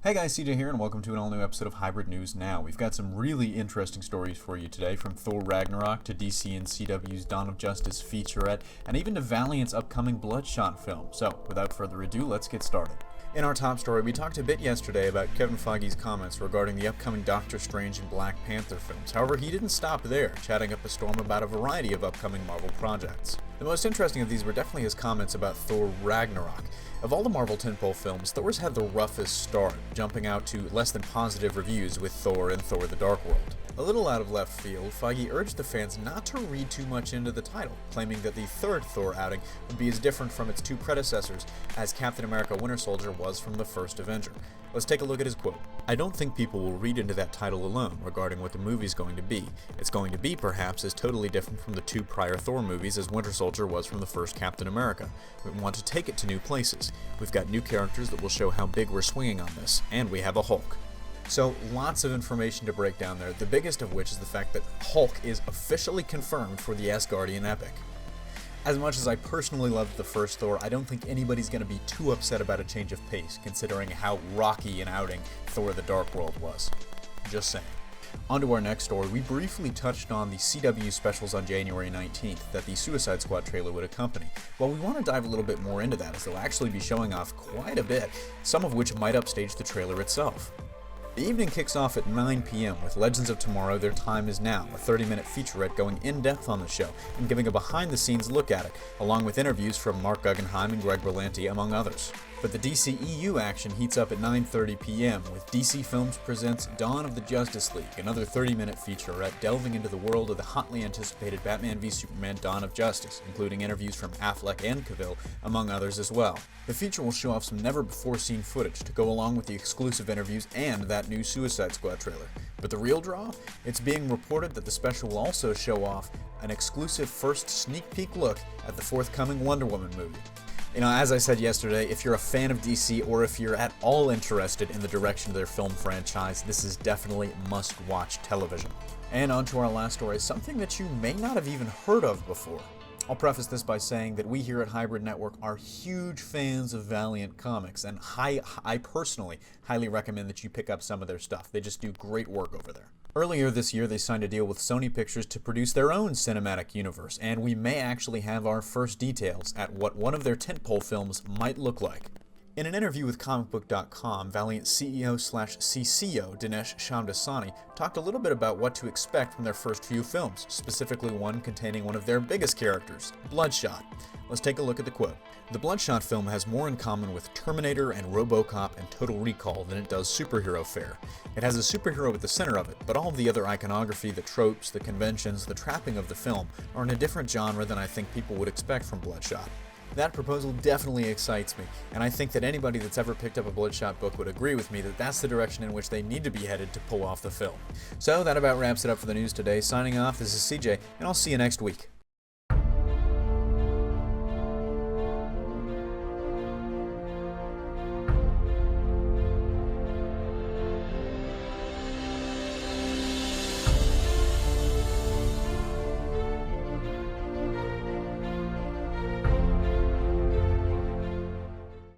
Hey guys, CJ here, and welcome to an all-new episode of Hybrid News Now. We've got some really interesting stories for you today, from Thor Ragnarok to DC and CW's Dawn of Justice featurette, and even to Valiant's upcoming Bloodshot film. So, without further ado, let's get started. In our top story, we talked a bit yesterday about Kevin Feige's comments regarding the upcoming Doctor Strange and Black Panther films. However, he didn't stop there, chatting up a storm about a variety of upcoming Marvel projects. The most interesting of these were definitely his comments about Thor Ragnarok. Of all the Marvel tentpole films, Thor's had the roughest start, jumping out to less than positive reviews with Thor and Thor the Dark World. A little out of left field, Feige urged the fans not to read too much into the title, claiming that the third Thor outing would be as different from its two predecessors as Captain America Winter Soldier was from the first Avenger. Let's take a look at his quote. "I don't think people will read into that title alone regarding what the movie's going to be. It's going to be, perhaps, as totally different from the two prior Thor movies as Winter Soldier was from the first Captain America. We want to take it to new places. We've got new characters that will show how big we're swinging on this, and we have a Hulk." So, lots of information to break down there, the biggest of which is the fact that Hulk is officially confirmed for the Asgardian epic. As much as I personally loved the first Thor, I don't think anybody's going to be too upset about a change of pace, considering how rocky an outing Thor the Dark World was. Just saying. On to our next story, we briefly touched on the CW specials on January 19th that the Suicide Squad trailer would accompany. Well, we want to dive a little bit more into that, as they'll actually be showing off quite a bit, some of which might upstage the trailer itself. The evening kicks off at 9 p.m. with Legends of Tomorrow, Their Time Is Now, a 30-minute featurette going in-depth on the show and giving a behind-the-scenes look at it, along with interviews from Mark Guggenheim and Greg Berlanti, among others. But the DCEU action heats up at 9:30 p.m. with DC Films Presents Dawn of the Justice League, another 30-minute featurette delving into the world of the hotly anticipated Batman v Superman Dawn of Justice, including interviews from Affleck and Cavill, among others as well. The feature will show off some never-before-seen footage to go along with the exclusive interviews and that new Suicide Squad trailer. But the real draw? It's being reported that the special will also show off an exclusive first sneak peek look at the forthcoming Wonder Woman movie. You know, as I said yesterday, if you're a fan of DC or if you're at all interested in the direction of their film franchise, this is definitely must-watch television. And on to our last story, something that you may not have even heard of before. I'll preface this by saying that we here at Hybrid Network are huge fans of Valiant Comics, and I personally highly recommend that you pick up some of their stuff. They just do great work over there. Earlier this year, they signed a deal with Sony Pictures to produce their own cinematic universe, and we may actually have our first details at what one of their tentpole films might look like. In an interview with comicbook.com, Valiant CEO/CCO Dinesh Shamdasani talked a little bit about what to expect from their first few films, specifically one containing one of their biggest characters, Bloodshot. Let's take a look at the quote. "The Bloodshot film has more in common with Terminator and RoboCop and Total Recall than it does superhero fare. It has a superhero at the center of it, but all of the other iconography, the tropes, the conventions, the trapping of the film are in a different genre than I think people would expect from Bloodshot." That proposal definitely excites me, and I think that anybody that's ever picked up a Bloodshot book would agree with me that that's the direction in which they need to be headed to pull off the film. So that about wraps it up for the news today. Signing off, this is CJ, and I'll see you next week.